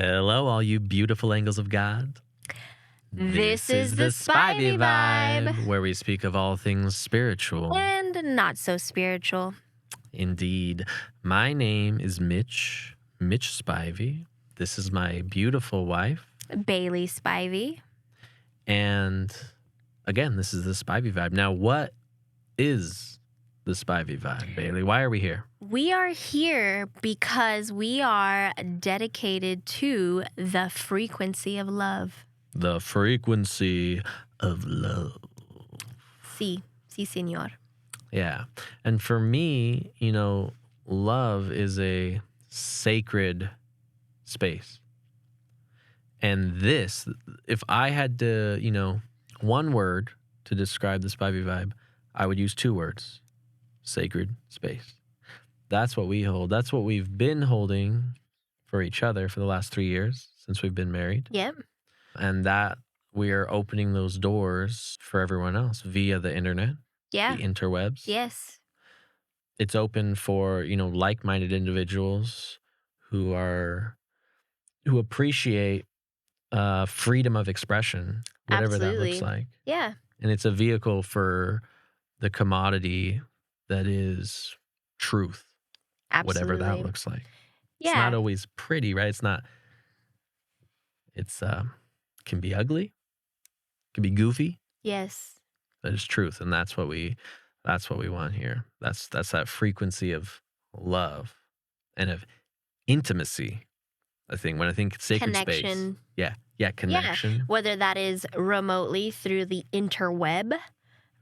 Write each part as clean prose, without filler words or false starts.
Hello, all you beautiful angels of God. This is the Spivey Vibe. where we speak of all things spiritual. And not so spiritual. Indeed. My name is Mitch Spivey. This is my beautiful wife. Bailey Spivey. And again, this is the Spivey Vibe. Now, what is the Spivey Vibe, Bailey? Why are we here? We are here because we are dedicated to the frequency of love. The frequency of love. Sí, señor. Yeah. And for me, love is a sacred space. And this, if I had to, one word to describe the Spivey Vibe, I would use two words. Sacred space. That's what we hold. That's what we've been holding for each other for the last 3 years since we've been married. Yep. And that we are opening those doors for everyone else via the internet, Yeah. the interwebs. Yes. It's open for, like-minded individuals who appreciate freedom of expression, whatever that looks like. Yeah. And it's a vehicle for the commodity that is truth, Absolutely. whatever that looks like. Yeah. It's not always pretty, right? It's can be ugly, can be goofy, Yes. but it's truth, and that's what we want here. That's that frequency of love and of intimacy. I think when I think sacred space, Connection. yeah, connection. Yeah. Whether that is remotely through the interweb,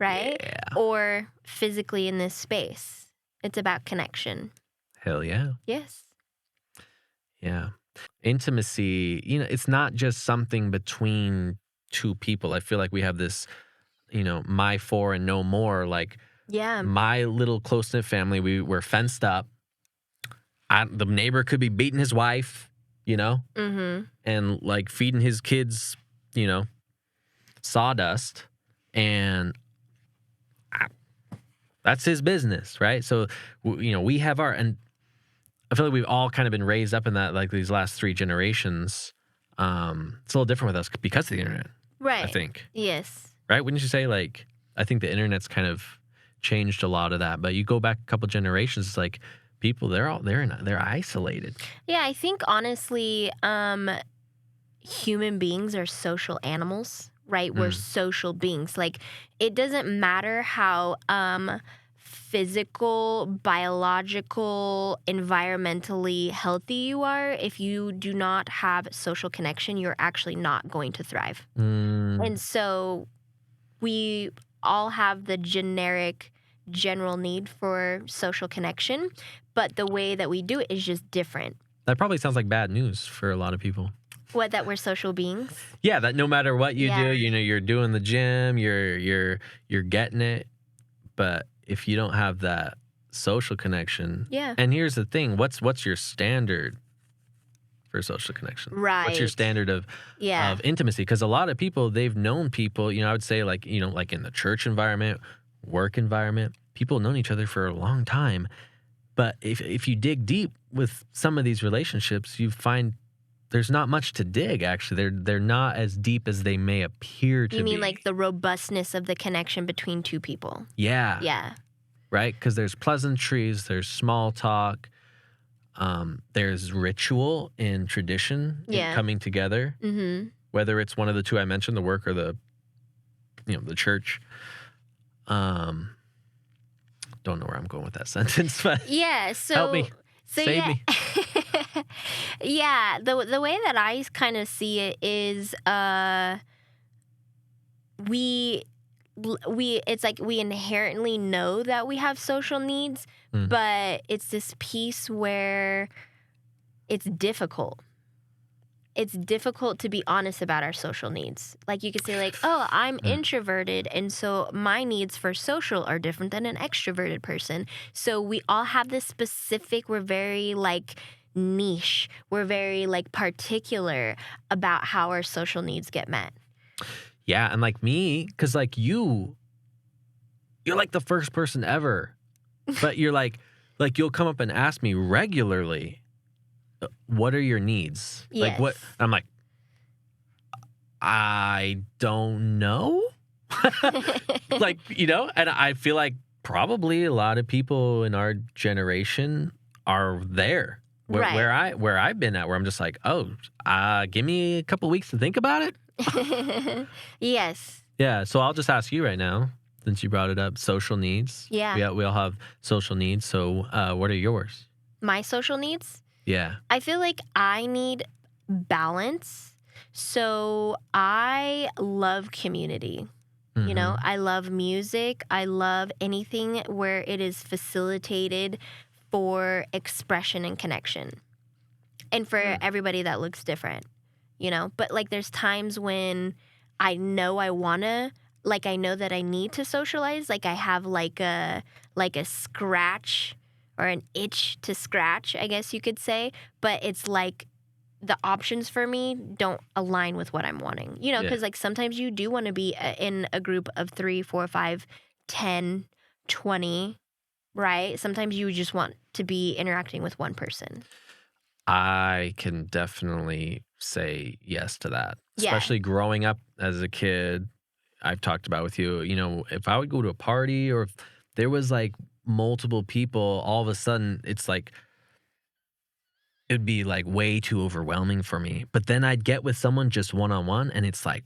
right? Yeah. Or physically in this space. It's about connection. Hell yeah. Yes. Yeah. Intimacy, it's not just something between two people. I feel like we have this, my four and no more. Like, Yeah. my little close-knit family, we're fenced up. The neighbor could be beating his wife, Mm-hmm. and like feeding his kids, sawdust. And that's his business, right? So, we have and I feel like we've all kind of been raised up in that, like these last 3 generations. It's a little different with us because of the internet, Right. I think. Yes. Right? Wouldn't you say, like, I think the internet's kind of changed a lot of that. But you go back a couple generations, it's like people, they're isolated. Yeah, I think honestly, human beings are social animals, right? We're social beings. Like, it doesn't matter how physical, biological, environmentally healthy you are. If you do not have social connection, you're actually not going to thrive. And so we all have the general need for social connection, but the way that we do it is just different. That probably sounds like bad news for a lot of people. What, that we're social beings? Yeah, that no matter what you Yeah. do, you're doing the gym, you're getting it. But if you don't have that social connection, Yeah. and here's the thing, what's your standard for social connection? Right. What's your standard of intimacy? Because a lot of people, they've known people, I would say like in the church environment, work environment, people have known each other for a long time. But if you dig deep with some of these relationships, you find there's not much to dig, actually. They're not as deep as they may appear to be. You mean like the robustness of the connection between two people? Yeah. Yeah. Right? Because there's pleasantries, there's small talk, there's ritual and tradition in coming together. Mm-hmm. Whether it's one of the two I mentioned, the work or the church. Don't know where I'm going with that sentence, but Yeah. So help me. Save me. Yeah. The way that I kind of see it is, it's like we inherently know that we have social needs, but it's this piece where it's difficult. It's difficult to be honest about our social needs. Like, you could say like, oh, I'm introverted, and so my needs for social are different than an extroverted person. So we all have this specific, we're very like niche. We're very like particular about how our social needs get met. Yeah, and like me, because like you're like the first person ever, but you're like you'll come up and ask me regularly, what are your needs? Like, what? Yes. I'm like, I don't know. Like, and I feel like probably a lot of people in our generation are there Right. where I've been at, where I'm just like, oh, give me a couple weeks to think about it. Yes. Yeah, so I'll just ask you right now, since you brought it up, social needs. Yeah. We all have social needs. So, what are yours? My social needs? Yeah. I feel like I need balance. So I love community. Mm-hmm. I love music. I love anything where it is facilitated for expression and connection. And for everybody that looks different. But like there's times when I know I wanna, like I know that I need to socialize. Like I have like a scratch or an itch to scratch, I guess you could say. But it's like the options for me don't align with what I'm wanting. Yeah. Because like sometimes you do want to be in a group of 3, 4, 5, 10, 20, right? Sometimes you just want to be interacting with one person. I can definitely say yes to that. Yeah. Especially growing up as a kid, I've talked about with you, if I would go to a party or if there was like multiple people, all of a sudden it's like it'd be like way too overwhelming for me. But then I'd get with someone just one on one and it's like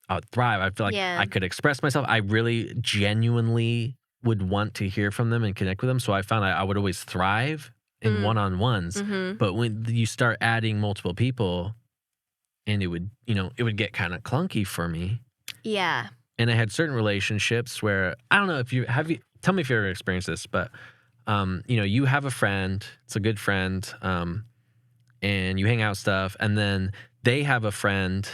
I would thrive. I feel like Yeah. I could express myself. I really genuinely would want to hear from them and connect with them. So I found I would always thrive in one-on-ones. Mm-hmm. But when you start adding multiple people, and it would get kind of clunky for me. Yeah. And I had certain relationships where I don't know if tell me if you ever experienced this, but you have a friend, it's a good friend, and you hang out stuff, and then they have a friend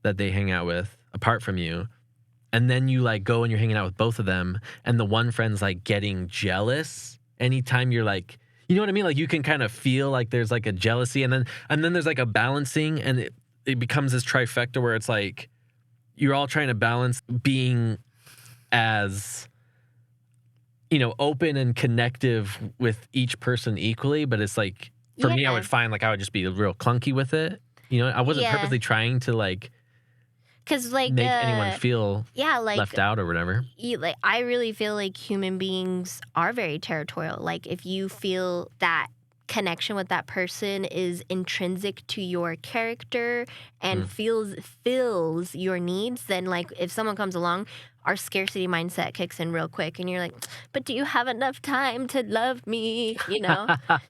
that they hang out with apart from you. And then you like go and you're hanging out with both of them, and the one friend's like getting jealous anytime you're like, you know what I mean? Like you can kind of feel like there's like a jealousy, and then there's like a balancing, and it becomes this trifecta where it's like you're all trying to balance being as open and connective with each person equally, but it's like for me, I would find like I would just be real clunky with it. I wasn't purposely trying to like. Because like make anyone feel like left out or whatever. I really feel like human beings are very territorial. Like if you feel that connection with that person is intrinsic to your character and fills your needs, then like if someone comes along, our scarcity mindset kicks in real quick, and you're like, but do you have enough time to love me?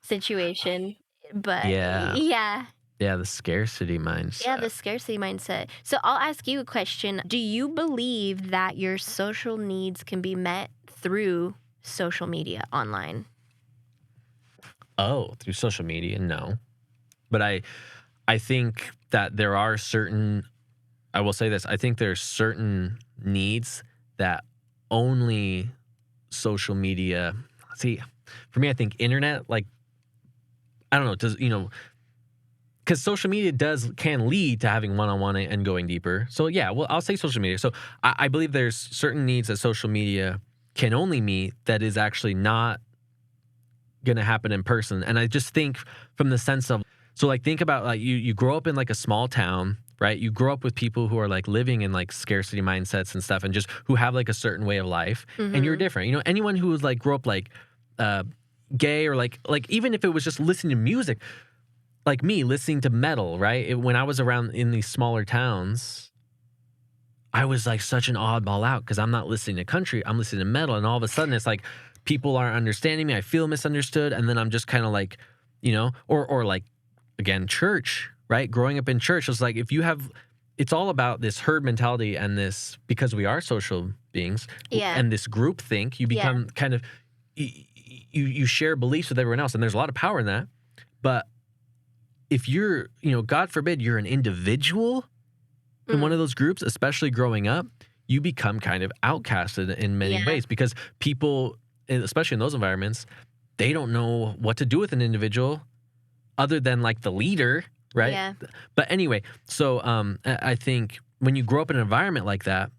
Situation. But yeah. Yeah, the scarcity mindset. Yeah, the scarcity mindset. So I'll ask you a question. Do you believe that your social needs can be met through social media online? Oh, through social media? No. But I think that there are I will say this, I think there's certain needs that only social media, see, for me, I think internet, like, I don't know, because social media can lead to having one-on-one and going deeper. So yeah, well, I'll say social media. So I believe there's certain needs that social media can only meet that is actually not going to happen in person. And I just think from the sense of, so like think about like you grow up in like a small town, right? You grow up with people who are like living in like scarcity mindsets and stuff, and just who have like a certain way of life, and you're different. Anyone who was like grew up like gay or like even if it was just listening to music. Like me listening to metal, right? When I was around in these smaller towns, I was like such an oddball out because I'm not listening to country, I'm listening to metal, and all of a sudden it's like people aren't understanding me. I feel misunderstood, and then I'm just kind of like, or like again, church, right? Growing up in church, it's like it's all about this herd mentality and this, because we are social beings, and this group think, you become kind of you share beliefs with everyone else, and there's a lot of power in that, but if you're, God forbid, you're an individual in one of those groups, especially growing up, you become kind of outcasted in many ways, because people, especially in those environments, they don't know what to do with an individual other than like the leader, right? Yeah. But anyway, so I think when you grow up in an environment like that,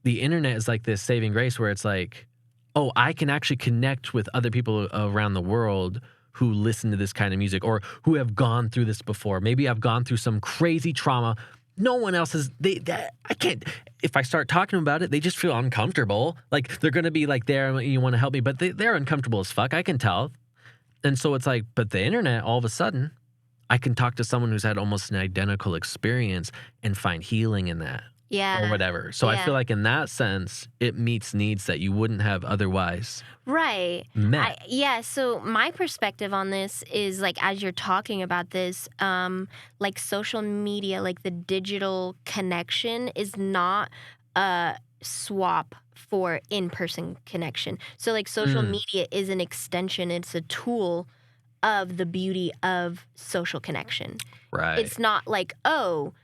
the internet is like this saving grace where it's like, oh, I can actually connect with other people around the world who listen to this kind of music or who have gone through this before. Maybe I've gone through some crazy trauma. No one else has. I can't. If I start talking about it, they just feel uncomfortable. Like they're gonna be like, "There, you want to help me," but they're uncomfortable as fuck. I can tell. And so it's like, but the internet, all of a sudden, I can talk to someone who's had almost an identical experience and find healing in that. Yeah. Or whatever. So I feel like in that sense, it meets needs that you wouldn't have otherwise met. So my perspective on this is like, as you're talking about this, like social media, like the digital connection is not a swap for in-person connection. So like social media is an extension. It's a tool of the beauty of social connection. Right. It's not like, oh,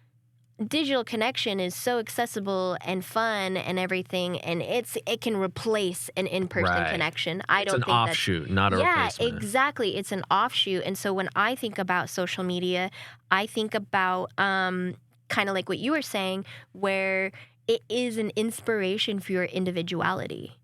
digital connection is so accessible and fun and everything, and it can replace an in-person connection. I don't think it's an offshoot, not a replacement. Yeah, exactly. It's an offshoot. And so when I think about social media, I think about kind of like what you were saying, where it is an inspiration for your individuality.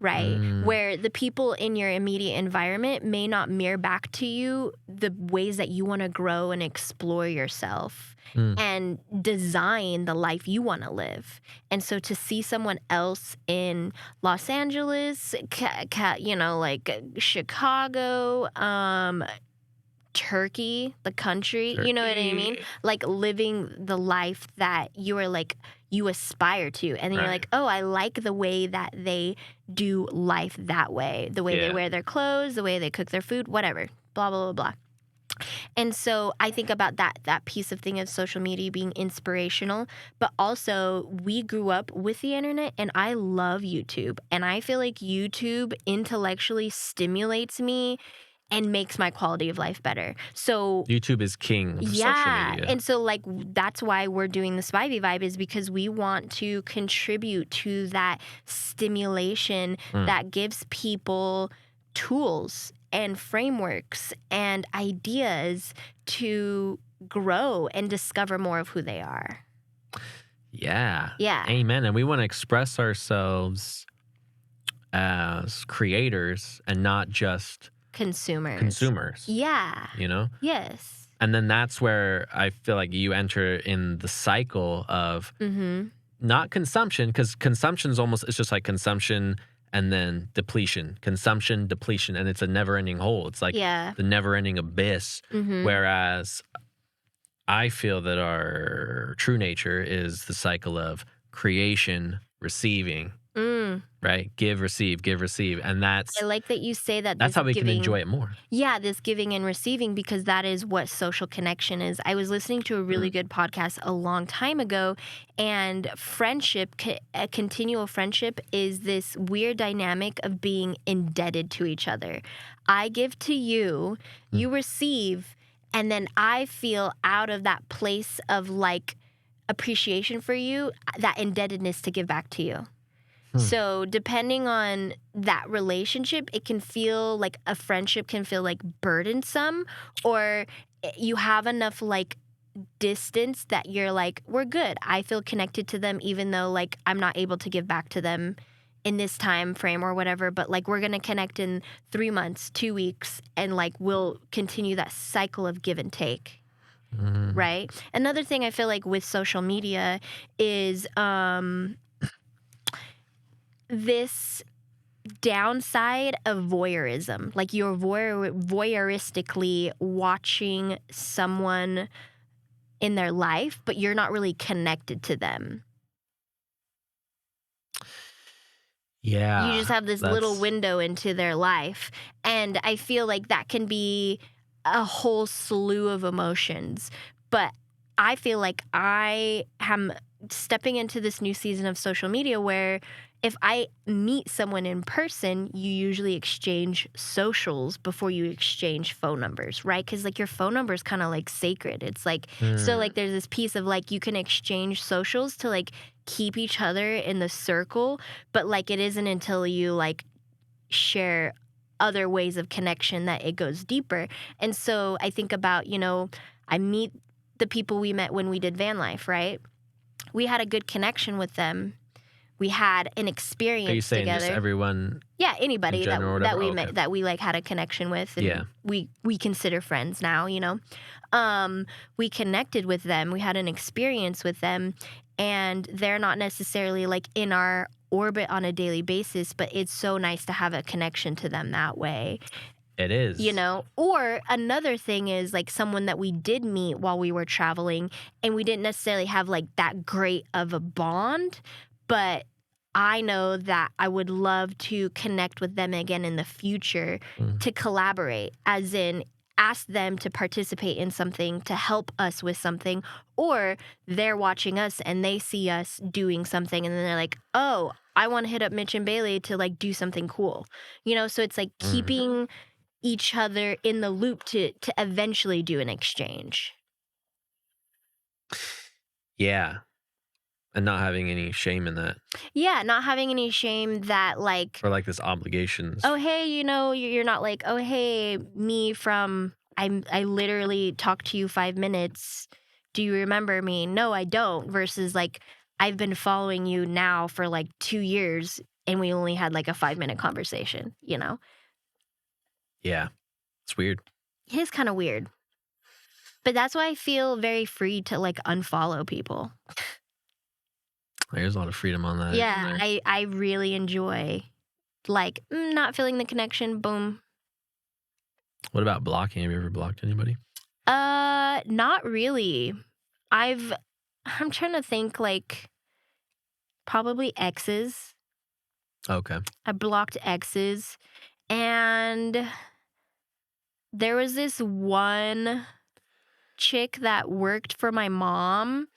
Right? Where the people in your immediate environment may not mirror back to you the ways that you want to grow and explore yourself and design the life you want to live. And so to see someone else in Los Angeles, like Chicago, Turkey, the country, you know what I mean? Like living the life that you are like, you aspire to. And then you're like, oh, I like the way that they do life that way. The way they wear their clothes, the way they cook their food, whatever, blah, blah, blah, blah. And so I think about that piece of thing of social media being inspirational, but also we grew up with the internet, and I love YouTube. And I feel like YouTube intellectually stimulates me and makes my quality of life better. So YouTube is king of social media. And so like that's why we're doing the Spivey Vibe, is because we want to contribute to that stimulation that gives people tools and frameworks and ideas to grow and discover more of who they are. Yeah. Yeah. Amen. And we want to express ourselves as creators and not just consumers. Yeah. You know? Yes. And then that's where I feel like you enter in the cycle of not consumption, because consumption is almost, it's just like consumption and then depletion, consumption, depletion, and it's a never-ending hole. It's like the never-ending abyss. Whereas I feel that our true nature is the cycle of creation, receiving, right? Give, receive, and that's. I like that you say that. That's how we can enjoy it more. Yeah, this giving and receiving, because that is what social connection is. I was listening to a really good podcast a long time ago, and friendship, a continual friendship, is this weird dynamic of being indebted to each other. I give to you, you receive, and then I feel out of that place of like appreciation for you, that indebtedness to give back to you. So depending on that relationship, it can feel like a friendship can feel like burdensome, or you have enough like distance that you're like, we're good. I feel connected to them, even though like I'm not able to give back to them in this time frame or whatever, but like we're going to connect in 3 months, 2 weeks, and like we'll continue that cycle of give and take. Right? Another thing I feel like with social media is this downside of voyeurism. Like you're voyeuristically watching someone in their life, but you're not really connected to them. Yeah. You just have this little window into their life. And I feel like that can be a whole slew of emotions. But I feel like I am stepping into this new season of social media where if I meet someone in person, you usually exchange socials before you exchange phone numbers, right? Because like your phone number is kind of like sacred. It's like still like there's this piece of like you can exchange socials to like keep each other in the circle, but like it isn't until you like share other ways of connection that it goes deeper. And so I think about, I meet the people we met when we did van life, right? We had a good connection with them. we had an Are you experience saying just together. everyone Yeah, in anybody general or that whatever? we Oh, met, okay. that we like had a connection with, and Yeah. we consider friends now, you know. We connected with them. We had an experience with them, and they're not necessarily like in our orbit on a daily basis, but it's so nice to have a connection to them that way. It is. You know, or another thing is like someone that we did meet while we were traveling, and we didn't necessarily have like that great of a bond, but I know that I would love to connect with them again in the future Mm. to collaborate, as in ask them to participate in something to help us with something, or they're watching us and they see us doing something and then they're like, oh, I want to hit up Mitch and Bailey to like do something cool. You know, so it's like keeping each other in the loop to eventually do an exchange. Yeah. And not having any shame in that, Yeah, not having any shame that like, or like this obligations. oh hey, you know, you're not like, oh hey, me from I literally talked to you 5 minutes. Do you remember me? No, I don't. Versus like, I've been following you now for like 2 years and we only had like a 5-minute conversation, you know? Yeah. It's weird. It is kind of weird. But that's why I feel very free to like unfollow people. There's a lot of freedom on that. isn't Yeah, there? I really enjoy like not feeling the connection. Boom. What about blocking? Have you ever blocked anybody? Not really. I'm trying to think, like probably exes. Okay. I blocked exes, and there was this one chick that worked for my mom,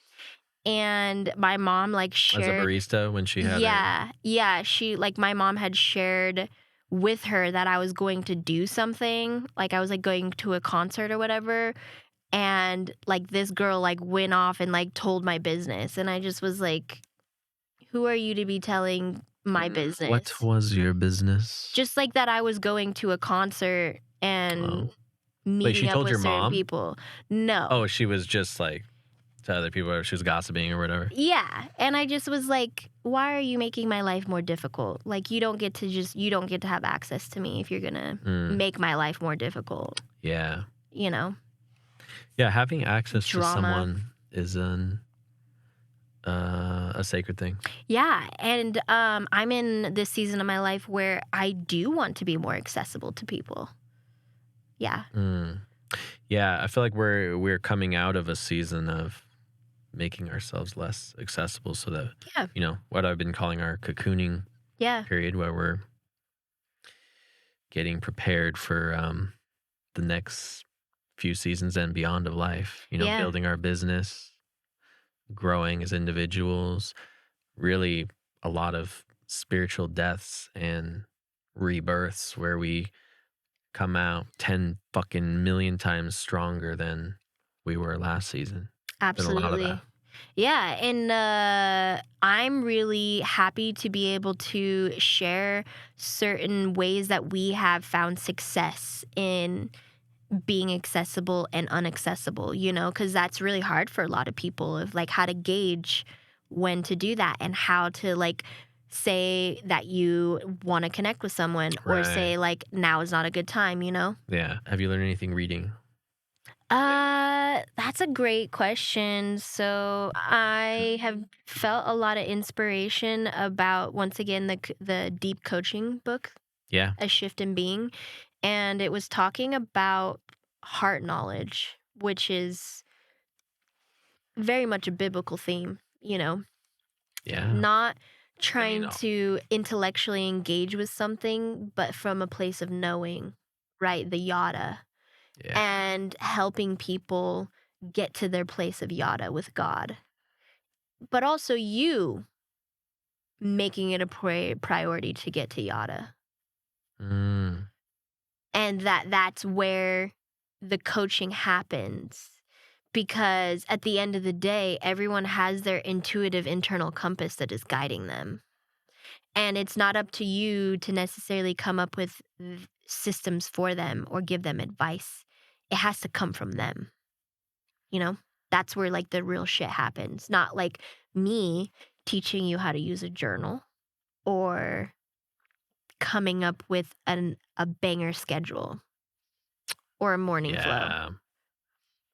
and my mom like As a shared. barista when she had Yeah. She like my mom had shared with her that I was going to do something. Like I was like going to a concert or whatever. And like this girl like went off and like told my business. And I just was like, who are you to be telling my business? What was your business? Just like that I was going to a concert and Wait, she meeting up told with your certain mom? people. No. Oh, she was just like to other people, or she was gossiping or whatever. Yeah. And I just was like, why are you making my life more difficult? Like you don't get to have access to me if you're gonna make my life more difficult. Yeah. You know? Yeah, having access to Drama. someone is a sacred thing. Yeah. And I'm in this season of my life where I do want to be more accessible to people. Yeah. Yeah, I feel like we're coming out of a season of making ourselves less accessible, so that you know what I've been calling our cocooning period, where we're getting prepared for the next few seasons and beyond of life. You know, building our business, growing as individuals, really a lot of spiritual deaths and rebirths where we come out 10 fucking million times stronger than we were last season. Absolutely. Been a lot of that. Yeah, and I'm really happy to be able to share certain ways that we have found success in being accessible and unaccessible, you know, because that's really hard for a lot of people, of like how to gauge when to do that and how to like say that you want to connect with someone or say like now is not a good time, you know? Yeah. Have you learned anything reading? That's a great question. So I have felt a lot of inspiration about, once again, the deep coaching book, Yeah. A Shift in Being, and it was talking about heart knowledge, which is very much a biblical theme, you know. Yeah. Not trying to intellectually engage with something, but from a place of knowing, right? The yada. Yeah. And helping people get to their place of yada with God. But also you making it a priority to get to yada. And that's where the coaching happens. Because at the end of the day, everyone has their intuitive internal compass that is guiding them. And it's not up to you to necessarily come up with systems for them or give them advice. It has to come from them. You know, that's where like the real shit happens. Not like me teaching you how to use a journal or coming up with a banger schedule or a morning flow Yeah.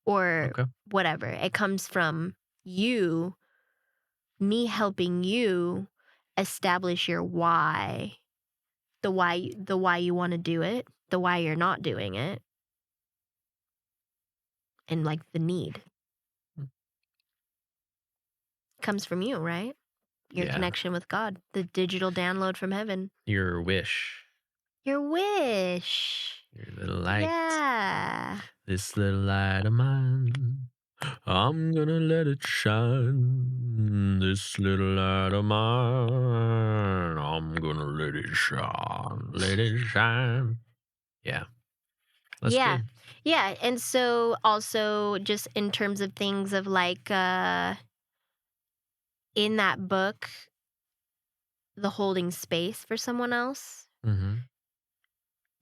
or Okay. whatever. It comes from you, me helping you establish your why, the why you want to do it, the why you're not doing it, and like the need Mm. comes from you, right? Your Yeah. connection with God, the digital download from heaven. Your wish. Your wish. Your little light. Yeah. This little light of mine. I'm gonna let it shine. This little light of mine. I'm gonna let it shine. Let it shine. Yeah. That's Yeah. good. Yeah. And so also just in terms of things of like in that book, the holding space for someone else. Mm-hmm.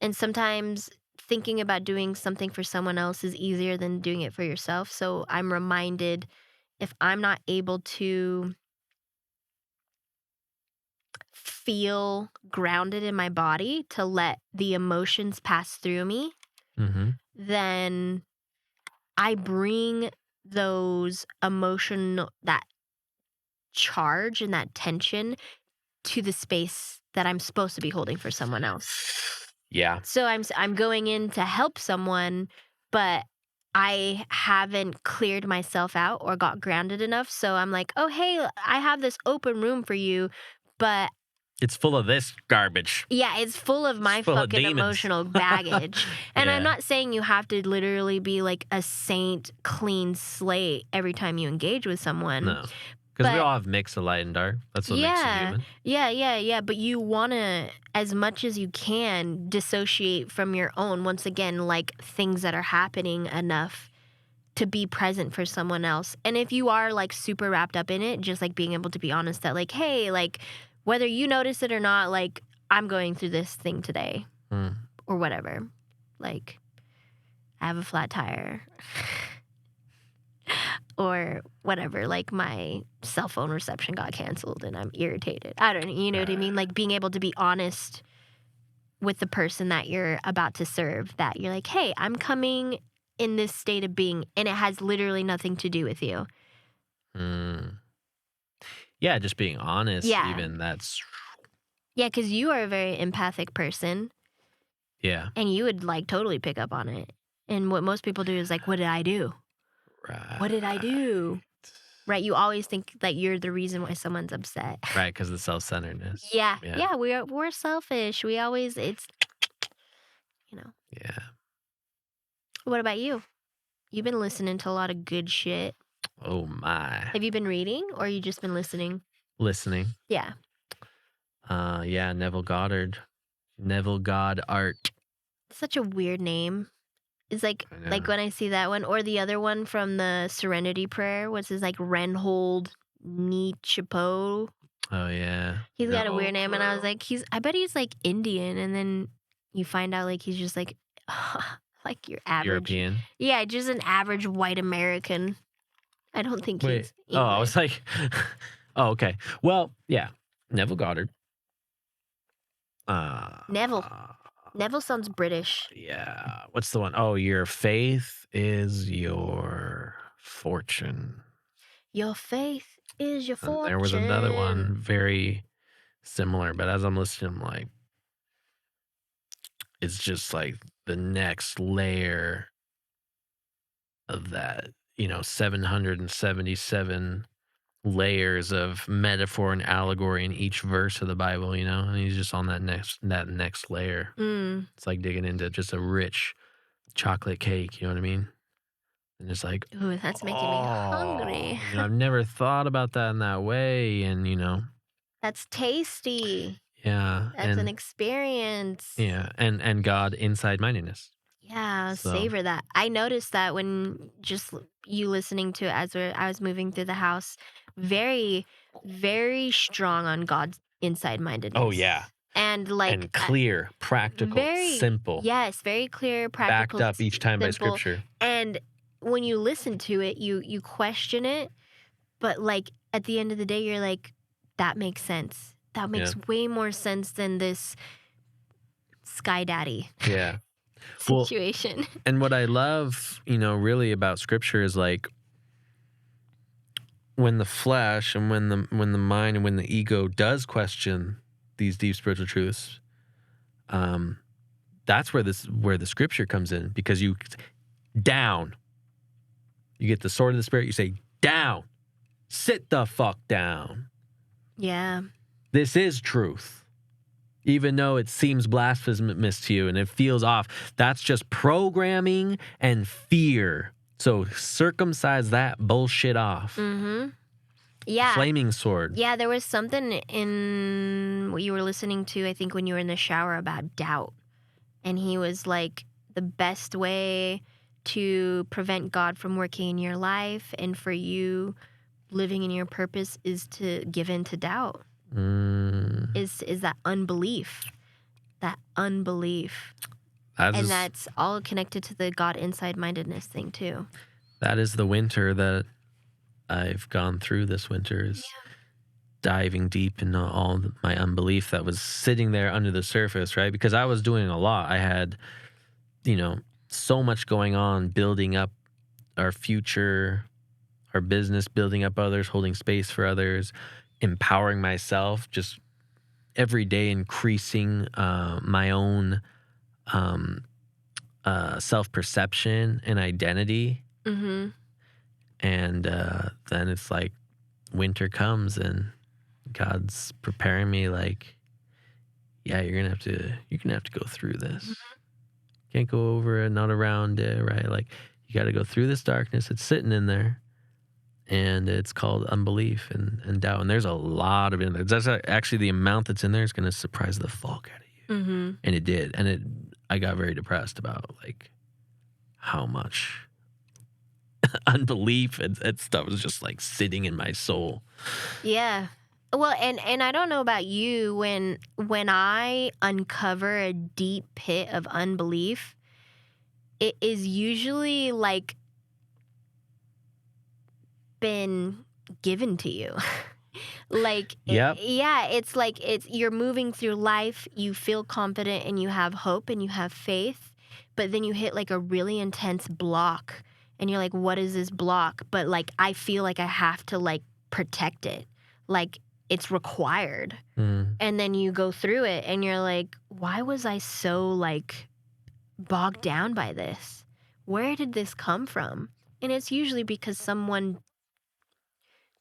And sometimes thinking about doing something for someone else is easier than doing it for yourself. So I'm reminded, if I'm not able to feel grounded in my body to let the emotions pass through me, Mm-hmm. then I bring those that charge and that tension to the space that I'm supposed to be holding for someone else. Yeah. So I'm going in to help someone, but I haven't cleared myself out or got grounded enough. So I'm like, oh, hey, I have this open room for you, but It's full of this garbage. yeah, it's full of my full of fucking demons. emotional baggage. And I'm Yeah. not saying you have to literally be like a saint, clean slate every time you engage with someone. No. Because we But- all have mix of light and dark. That's what makes you human. Yeah. But you want to, as much as you can, dissociate from your own, once again, like things that are happening enough to be present for someone else. And if you are like super wrapped up in it, just like being able to be honest that like, hey, like whether you notice it or not, like I'm going through this thing today Mm. or whatever. Like I have a flat tire. Or whatever, like my cell phone reception got canceled and I'm irritated. I don't know, you know what I mean? Like being able to be honest with the person that you're about to serve, that you're like, hey, I'm coming in this state of being, and it has literally nothing to do with you. Mm. Yeah, just being honest, Yeah. even that's, Yeah, because you are a very empathic person yeah. and you would like totally pick up on it. And what most people do is like, what did I do? Right. What did I do? Right? You always think that you're the reason why someone's upset. Right, because of the self-centeredness. Yeah, we're selfish. We always, it's, you know. Yeah. What about you? You've been listening to a lot of good shit. Oh, my. Have you been reading or you just been listening? Listening. Yeah. Yeah, Neville Goddard. Neville Goddard. Such a weird name. It's like I know. like when I see that one or the other one from the Serenity Prayer, what's his like Reinhold Nietzschepo. Oh, yeah. He's got a No weird name, and I was clue. like, I bet he's like Indian, and then you find out like he's just like like your average European. Yeah, just an average white American. I don't think Wait. he's Oh, I English. was like, oh, okay. Well, yeah. Neville Goddard. Neville sounds British. Yeah. What's the one? Oh, your faith is your fortune. Your faith is your fortune. And there was another one very similar, but as I'm listening, I'm like, it's just like the next layer of that, 777 layers of metaphor and allegory in each verse of the Bible, and he's just on that next layer. Mm. It's like digging into just a rich chocolate cake, you know what I mean? And it's like, Ooh, that's making me hungry. I've never thought about that in that way, and That's tasty. yeah, That's an experience. yeah, and God inside mindedness. Yeah, So- savor that. I noticed that when just you listening to it as I was moving through the house, very, very strong on God's inside mindedness. Oh yeah, And like and clear, practical, very- simple, yes, very clear, practical, backed up each time by simple. Scripture. And when you listen to it, you question it, but like at the end of the day, you're like, that makes sense. That makes way more sense than this Sky Daddy Yeah. Well, situation. and what I love, really about scripture is like when the flesh and when the mind and when the ego does question these deep spiritual truths, that's where the scripture comes in, because you get the sword of the Spirit, you say, down, sit the fuck down. Yeah. This is truth. Even though it seems blasphemous to you and it feels off, that's just programming and fear. So circumcise that bullshit off. Mm-hmm. Yeah. Flaming sword. Yeah, there was something in what you were listening to, I think, when you were in the shower about doubt. And he was like, the best way to prevent God from working in your life and for you living in your purpose is to give in to doubt. Is that unbelief. That unbelief. And that's all connected to the God inside-mindedness thing, too. That is the winter that I've gone through this winter, is diving deep into all my unbelief that was sitting there under the surface, right? Because I was doing a lot. I had, so much going on, building up our future, our business, building up others, holding space for others, empowering myself, just every day increasing my own self-perception and identity. Mm-hmm. And then it's like winter comes and God's preparing me like, yeah, you're gonna have to go through this. Mm-hmm. Can't go over it, not around it, right? Like, you got to go through this darkness. It's sitting in there, and it's called unbelief and doubt. And there's a lot of it in there. That's actually the amount that's in there is going to surprise the fuck out of you. Mm-hmm. And it did. And I got very depressed about like how much unbelief and stuff was just like sitting in my soul. Yeah. Well, and I don't know about you, when I uncover a deep pit of unbelief, it is usually like been given to you. Like, yep. It's like you're moving through life, you feel confident and you have hope and you have faith, but then you hit like a really intense block and you're like, what is this block? But like, I feel like I have to like protect it. Like, it's required. And then you go through it and you're like, why was I so like bogged down by this? Where did this come from? And it's usually because someone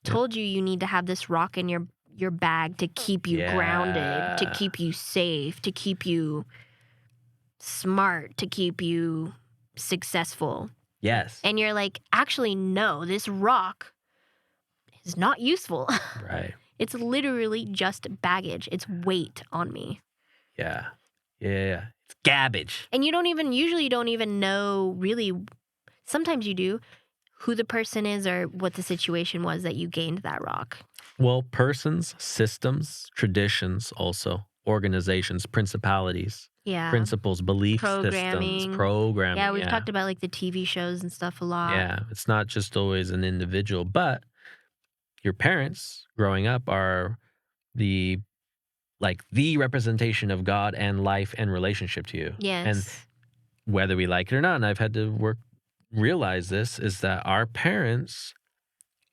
told you need to have this rock in your bag to keep you grounded, to keep you safe, to keep you smart, to keep you successful. Yes. And you're like, actually, no, this rock is not useful. Right. It's literally just baggage. It's weight on me. Yeah. Yeah. It's garbage. And you don't even know really, sometimes you do, who the person is or what the situation was that you gained that rock. Well, persons, systems, traditions, also organizations, principalities, principles, belief systems, programming. Yeah, we've talked about like the TV shows and stuff a lot. Yeah, it's not just always an individual, but your parents growing up are the representation of God and life and relationship to you. Yes. And whether we like it or not, and I've had to realize this, is that our parents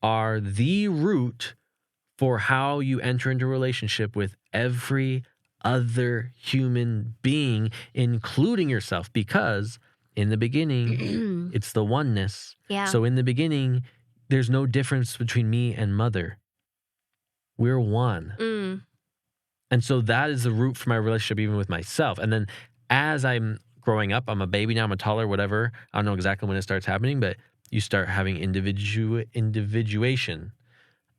are the root for how you enter into a relationship with every other human being, including yourself, because in the beginning, it's the oneness. Yeah. So in the beginning, there's no difference between me and mother. We're one. And so that is the root for my relationship, even with myself. And then as I'm growing up, I'm a baby now, I'm a toddler, whatever. I don't know exactly when it starts happening, but you start having individuation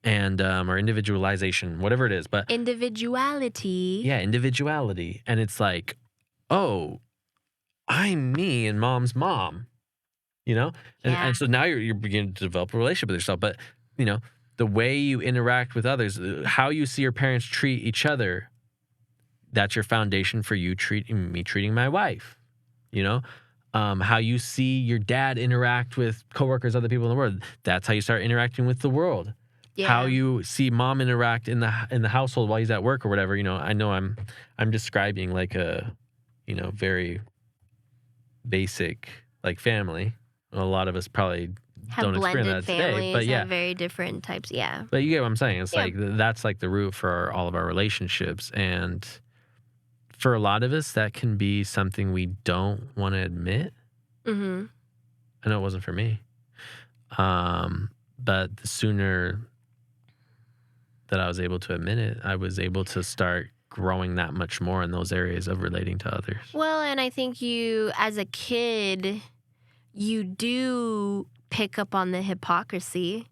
and or individualization, whatever it is. But individuality. Yeah, individuality. And it's like, oh, I'm me and mom's mom, And so now you're beginning to develop a relationship with yourself. But, the way you interact with others, how you see your parents treat each other, that's your foundation for you treating my wife. How you see your dad interact with coworkers, other people in the world, that's how you start interacting with the world. how you see mom interact in the household while he's at work or whatever. I know I'm describing like a, very basic like family. A lot of us probably have don't experience blended that today, families, but yeah, have very different types. Yeah. but you get what I'm saying. It's Yeah. like that's like the root for all of our relationships, and for a lot of us, that can be something we don't want to admit. Mm-hmm. I know it wasn't for me, but the sooner that I was able to admit it, I was able to start growing that much more in those areas of relating to others. Well, and I think you, as a kid, you do pick up on the hypocrisy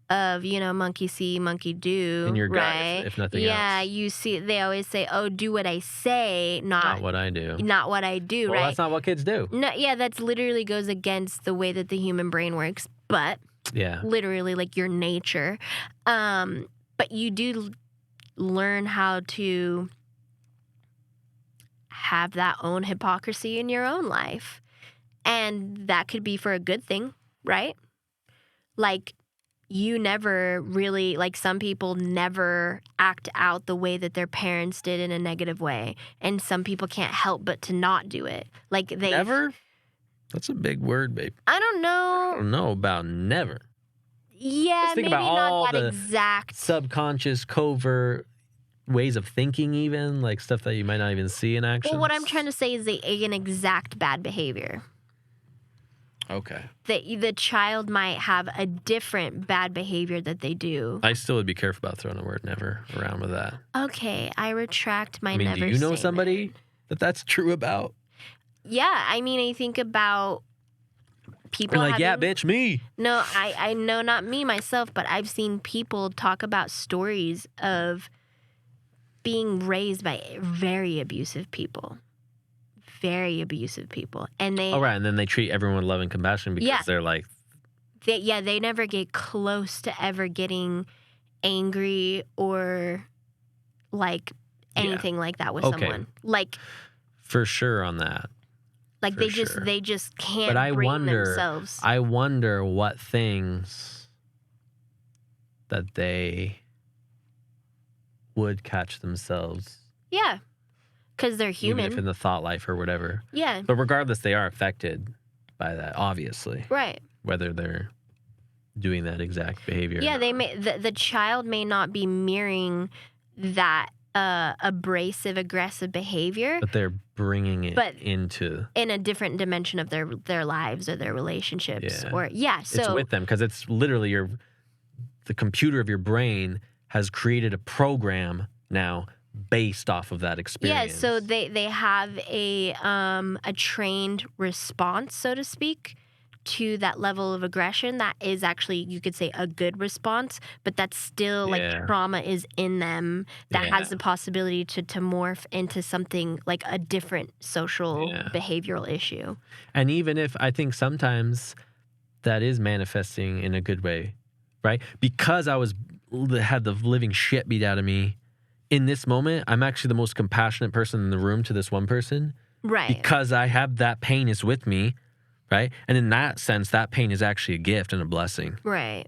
of, monkey see, monkey do. In your gut, right? if nothing else. Yeah, you see, they always say, oh, do what I say, Not what I do. Not what I do, Well, right? that's not what kids do. No, yeah, that's literally goes against the way that the human brain works, but Yeah. literally like your nature. But you do learn how to have that own hypocrisy in your own life. And that could be for a good thing, right? Like, you never really, like, some people never act out the way that their parents did in a negative way. And some people can't help but to not do it. Like, they Never? That's a big word, babe. I don't know. I don't know about never. Yeah, Just think maybe about all not that the exact. subconscious, covert ways of thinking, even like stuff that you might not even see in action. Well, what I'm trying to say is an exact bad behavior. Okay. That the child might have a different bad behavior that they do. I still would be careful about throwing the word never around with that. Okay, I retract my I mean, never do you know statement. somebody that's true about? Yeah, I mean, I think about people You're like, having, yeah, bitch, me. No, I know not me myself, but I've seen people talk about stories of being raised by very abusive people. Very abusive people. And they Oh, right. And then they treat everyone with love and compassion because they're like, they never get close to ever getting angry or like anything like that with someone. Like, for sure on that. like For they just can't But I bring themselves. I wonder what things that they would catch themselves. Yeah. Because they're human. Even if in the thought life or whatever. Yeah. But regardless, they are affected by that, obviously. Right. Whether they're doing that exact behavior. Yeah, they may the child may not be mirroring that abrasive, aggressive behavior. But they're bringing it into in a different dimension of their lives or their relationships. Yeah. Or so it's with them because it's literally the computer of your brain has created a program now based off of that experience. Yeah, so they have a trained response, so to speak, to that level of aggression that is actually, you could say, a good response, but that's still like trauma is in them that has the possibility to morph into something like a different social behavioral issue. And even if I think sometimes that is manifesting in a good way, right? Because I had the living shit beat out of me. In this moment, I'm actually the most compassionate person in the room to this one person. Right. Because I have that pain is with me, right? And in that sense, that pain is actually a gift and a blessing. Right.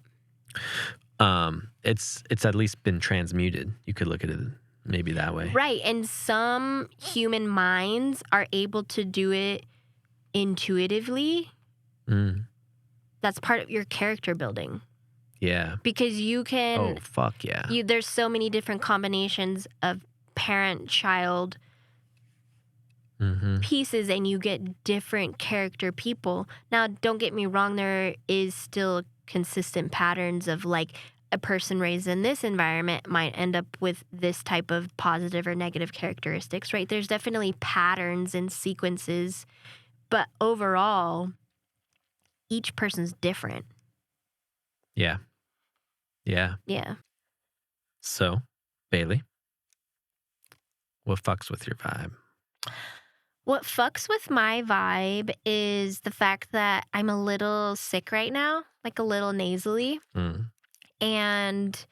It's at least been transmuted. You could look at it maybe that way. Right. And some human minds are able to do it intuitively. Mm. That's part of your character building. Yeah. Because you can... Oh, fuck yeah. There's so many different combinations of parent-child pieces, and you get different character people. Now, don't get me wrong, there is still consistent patterns of, like, a person raised in this environment might end up with this type of positive or negative characteristics, right? There's definitely patterns and sequences, but overall, each person's different. Yeah. Yeah. Yeah. So, Bailey, what fucks with your vibe? What fucks with my vibe is the fact that I'm a little sick right now, like a little nasally. Mm. And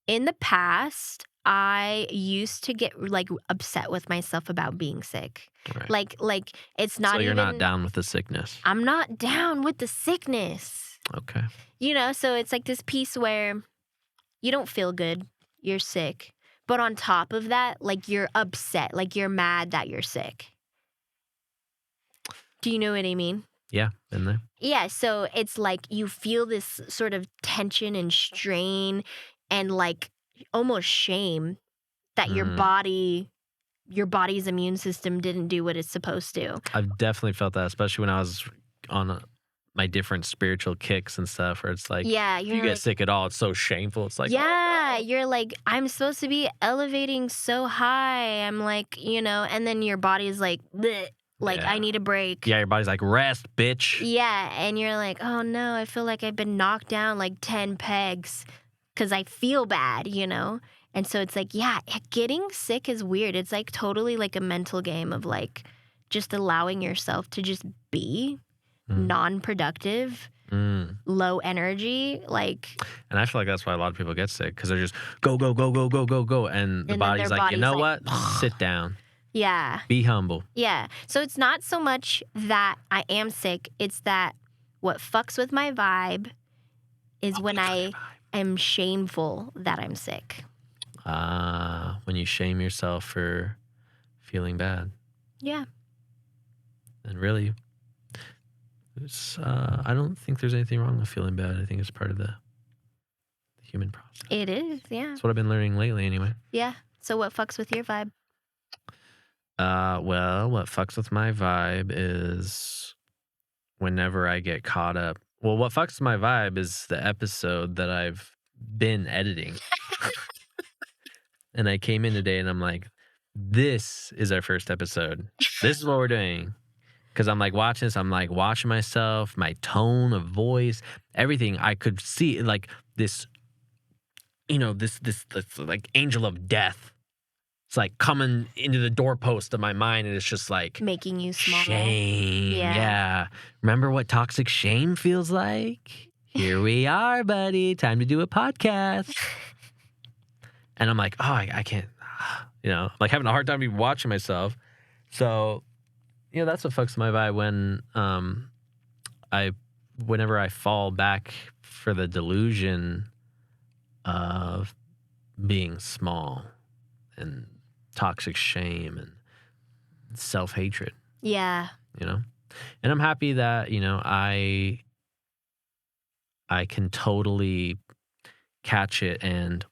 in the past, I used to get like upset with myself about being sick. Right. Like it's not so you're even, not down with the sickness. I'm not down with the sickness. Okay. You know, so it's like this piece where you don't feel good. You're sick. But on top of that, like, you're upset. Like, you're mad that you're sick. Do you know what I mean? Yeah, been there. Yeah, so it's like you feel this sort of tension and strain and like almost shame that your body's immune system didn't do what it's supposed to. I've definitely felt that, especially when I was on my different spiritual kicks and stuff, where it's like, Yeah, if you're you get like, sick at all, it's so shameful. It's like, yeah, you're like, I'm supposed to be elevating so high. I'm like, and then your body's like, bleh, like, Yeah. I need a break. Yeah, your body's like, rest, bitch. Yeah, and you're like, oh no, I feel like I've been knocked down like 10 pegs because I feel bad, And so it's like, yeah, getting sick is weird. It's like totally like a mental game of like just allowing yourself to just be non-productive, low energy, like. And I feel like that's why a lot of people get sick, because they're just go, go, go, go, go, go, go. And the And then body's their like, you know body's what? Sit down. Yeah. Be humble. Yeah. So it's not so much that I am sick. It's that what fucks with my vibe is when I am shameful that I'm sick. When you shame yourself for feeling bad. Yeah. And really, I don't think there's anything wrong with feeling bad. I think it's part of the human process. It is, yeah. That's what I've been learning lately anyway. Yeah. So what fucks with your vibe? Well, what fucks with my vibe is whenever I get caught up. Well, what fucks with my vibe is the episode that I've been editing. And I came in today and I'm like, this is our first episode. This is what we're doing. Because I'm like watching this, I'm like watching myself, my tone of voice, everything. I could see like this, this like angel of death. It's like coming into the doorpost of my mind, and it's just like making you small. Shame. Yeah. Remember what toxic shame feels like? Here we are, buddy. Time to do a podcast. And I'm like, oh, I can't, like having a hard time even watching myself. So, that's what fucks my vibe when whenever I fall back for the delusion of being small and toxic shame and self-hatred. Yeah. And I'm happy that, I can totally catch it and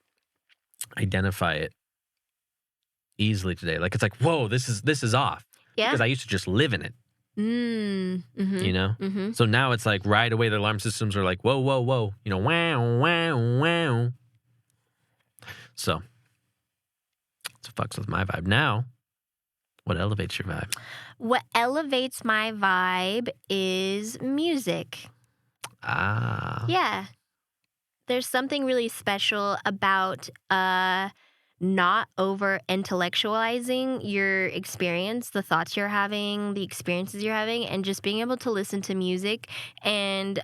identify it easily today. Like, it's like, whoa, this is off. Yeah. Because I used to just live in it. Mm-hmm. So now it's like right away the alarm systems are like, whoa, whoa, whoa. Wow, wow, wow. So it's what fucks with my vibe. Now, what elevates your vibe? What elevates my vibe is music. Yeah. There's something really special about not over intellectualizing your experience, the thoughts you're having, the experiences you're having, and just being able to listen to music and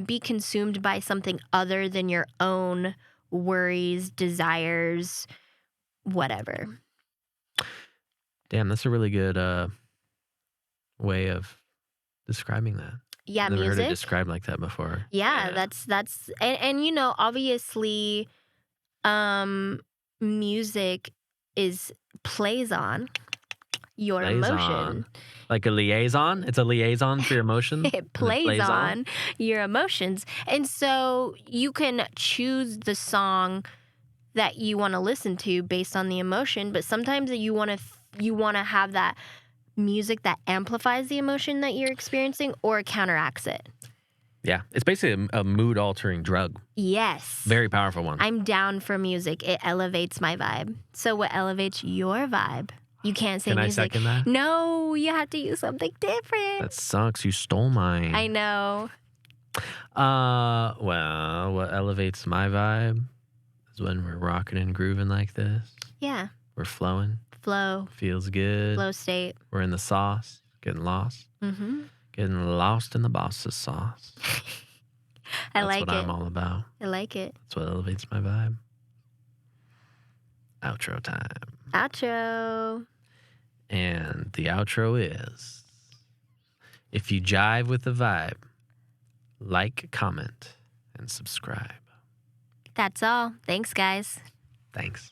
be consumed by something other than your own worries, desires, whatever. Damn, that's a really good way of describing that. Yeah, I've never music. heard it described like that before. Yeah, that's and obviously music plays on your emotion. Like a liaison? It's a liaison for your emotions? It plays on your emotions. And so you can choose the song that you want to listen to based on the emotion, but sometimes you want to have that music that amplifies the emotion that you're experiencing or counteracts it. Yeah, it's basically a mood-altering drug. Yes. Very powerful one. I'm down for music. It elevates my vibe. So what elevates your vibe? You can't say music. Can I second that? No, you have to use something different. That sucks. You stole mine. I know. Well, what elevates my vibe is when we're rocking and grooving like this. Yeah. We're flowing. Flow. Feels good. Flow state. We're in the sauce. Getting lost. Mm-hmm. Getting lost in the boss's sauce. I like it. That's what I'm all about. I like it. That's what elevates my vibe. Outro time. Outro. And the outro is, if you jive with the vibe, like, comment, and subscribe. That's all. Thanks, guys. Thanks.